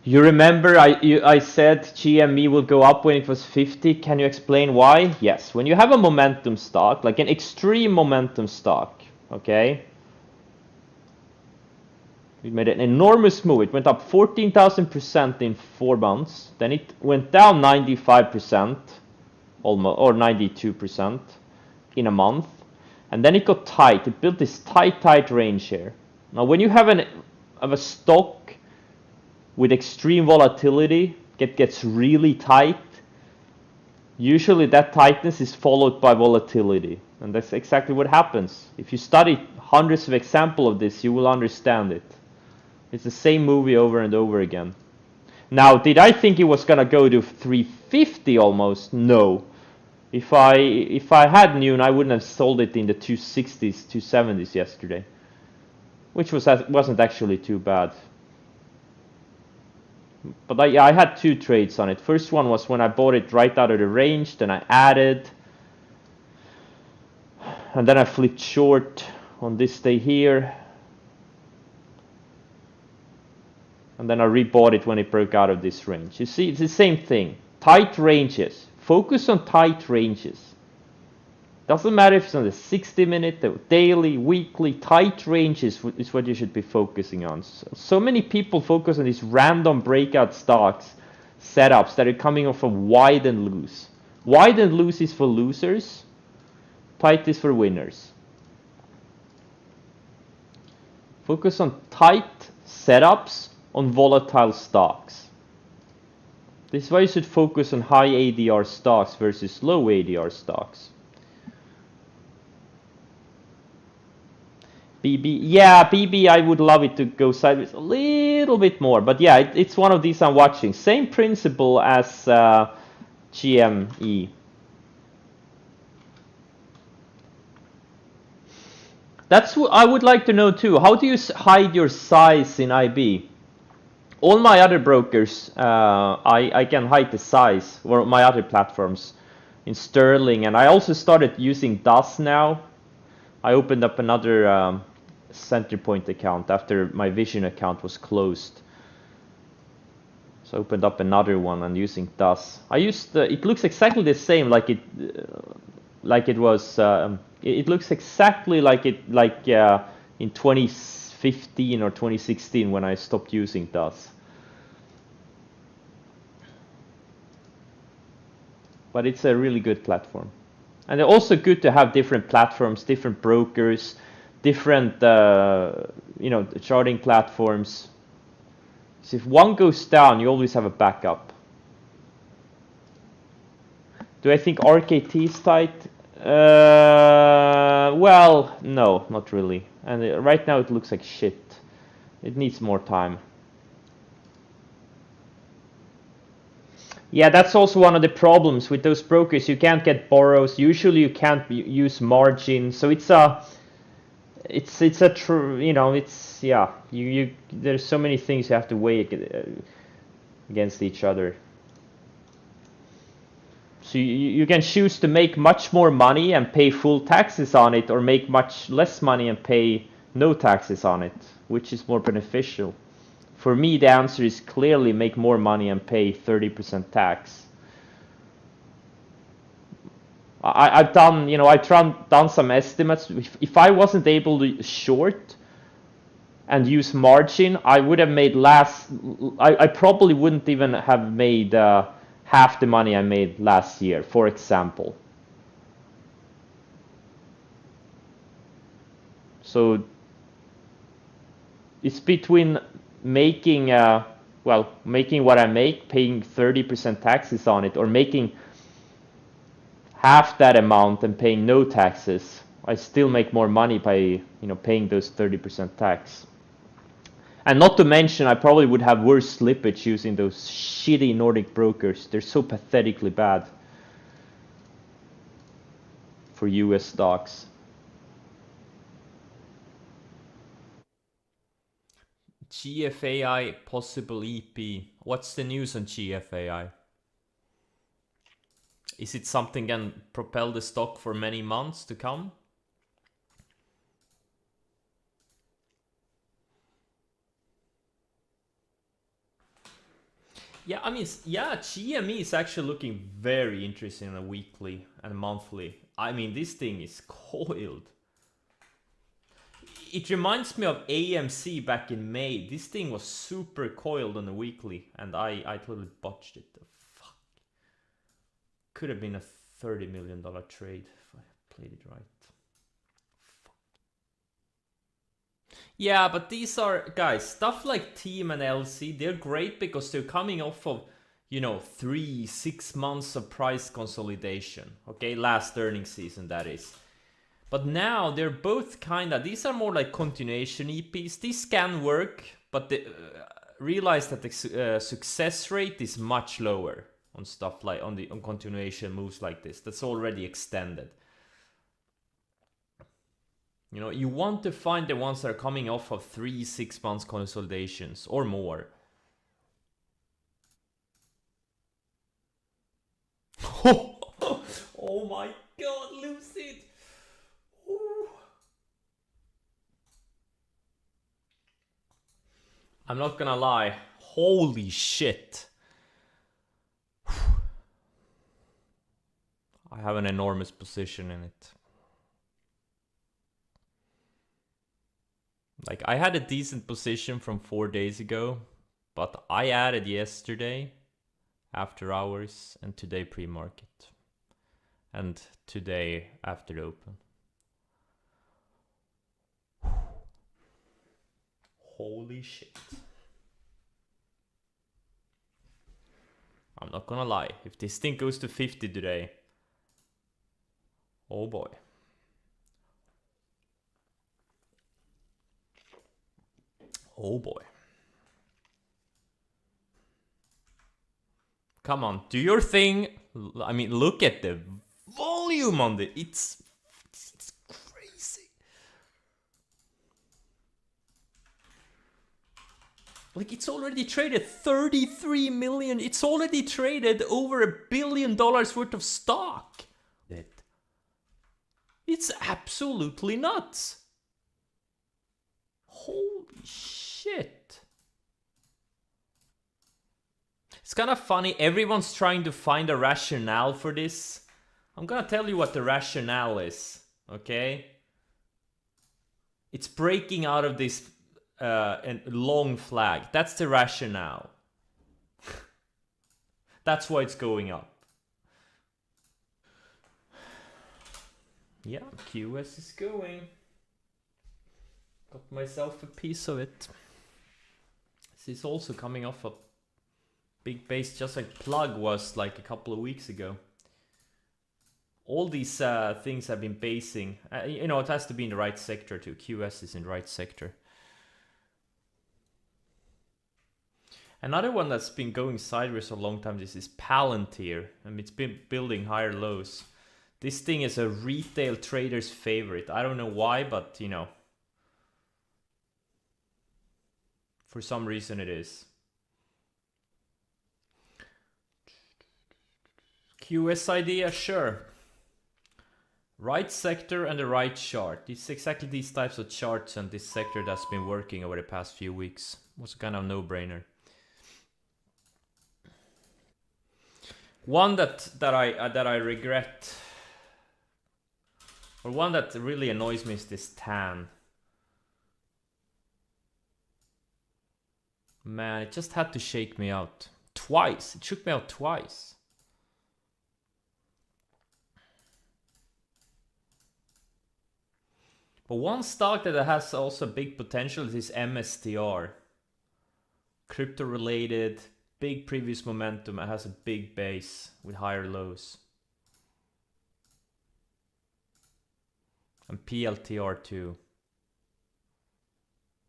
You remember I said GME will go up when it was 50. Can you explain why? Yes, when you have a momentum stock, like an extreme momentum stock, okay? We made an enormous move. It went up 14,000% in 4 months. Then it went down 95%, almost, or 92% in a month. And then it got tight. It built this tight range here. Now, when you have a stock with extreme volatility, it gets really tight. Usually that tightness is followed by volatility. And that's exactly what happens. If you study hundreds of examples of this, you will understand it. It's the same movie over and over again. Now, did I think it was gonna go to 350 almost? No. If I had known, I wouldn't have sold it in the 260s, 270s yesterday, which wasn't actually too bad. But I had 2 trades on it. First one was when I bought it right out of the range, then I added, and then I flipped short on this day here. And then I rebought it when it broke out of this range. You see, it's the same thing. Tight ranges. Focus on tight ranges. Doesn't matter if it's on the 60-minute, the daily, weekly, tight ranges is what you should be focusing on. So many people focus on these random breakout stocks, setups that are coming off of wide and loose. Wide and loose is for losers. Tight is for winners. Focus on tight setups on volatile stocks. This is why you should focus on high ADR stocks versus low ADR stocks. BB, yeah, BB, I would love it to go sideways a little bit more, but yeah, it's one of these I'm watching. Same principle as GME. That's what I would like to know too. How do you hide your size in IB? All my other brokers, I can hide the size, or my other platforms in Sterling, and I also started using DAS now. I opened up another Centerpoint account after my Vision account was closed. So I opened up another one and using DAS. I used it looks exactly the same, like it was. It looks exactly like in 2015 or 2016 when I stopped using DAS. But it's a really good platform. And they're also good to have different platforms, different brokers, different charting platforms. So if one goes down, you always have a backup. Do I think RKT is tight? Well, no, not really. And right now it looks like shit. It needs more time. Yeah, that's also one of the problems with those brokers. You can't get borrows. Usually you can't use margin. So it's a true, there's so many things you have to weigh against each other. So you can choose to make much more money and pay full taxes on it, or make much less money and pay no taxes on it, which is more beneficial. For me, the answer is clearly make more money and pay 30% tax. I've done some estimates. If I wasn't able to short and use margin, I would have made I probably wouldn't even have made half the money I made last year, for example. So it's between making what I make, paying 30% taxes on it, or making half that amount and paying no taxes. I still make more money by paying those 30% tax. And not to mention, I probably would have worse slippage using those shitty Nordic brokers. They're so pathetically bad for US stocks. GFAI possible EP. What's the news on GFAI? Is it something that can propel the stock for many months to come? Yeah, I mean, yeah, GME is actually looking very interesting on a weekly and monthly. I mean, this thing is coiled. It reminds me of AMC back in May. This thing was super coiled on the weekly, and I totally botched it. Fuck. Could have been a $30 million trade if I played it right. Fuck. Yeah, but these are, guys, stuff like Team and LC, they're great because they're coming off of, you know, 3-6 months of price consolidation. Okay, last earnings season, that is. But now they're both kind of, these are more like continuation EPs. These can work, but they realize that the success rate is much lower on stuff like on continuation moves like this. That's already extended. You know, you want to find the ones that are coming off of 3-6 months consolidations or more. Oh my god, Lucid! Ooh. I'm not gonna lie. Holy shit. I have an enormous position in it. Like, I had a decent position from 4 days ago, but I added yesterday, after hours, and today pre-market. And today after the open. Holy shit. I'm not gonna lie, if this thing goes to 50 today, oh boy. Oh boy. Come on, do your thing. I mean, look at the volume on it. It's crazy. Like, it's already traded 33 million. It's already traded over $1 billion worth of stock. It's absolutely nuts. Holy shit. It's kind of funny. Everyone's trying to find a rationale for this. I'm gonna tell you what the rationale is, okay? It's breaking out of this long flag. That's the rationale. That's why it's going up. Yeah, QS is going. Got myself a piece of it. This is also coming off a big base, just like Plug was like a couple of weeks ago. All these things have been basing. You know, it has to be in the right sector too. QS is in the right sector. Another one that's been going sideways for a long time, this is Palantir. I mean, it's been building higher lows. This thing is a retail trader's favorite. I don't know why, but you know, for some reason it is. QS idea, sure. Right sector and the right chart. It's exactly these types of charts and this sector that's been working over the past few weeks. Was kind of no-brainer. One that I regret, or one that really annoys me, is this tan. Man, it just had to shake me out twice. It shook me out twice. But one stock that has also big potential is this MSTR. Crypto related, big previous momentum, and has a big base with higher lows. And PLTR too.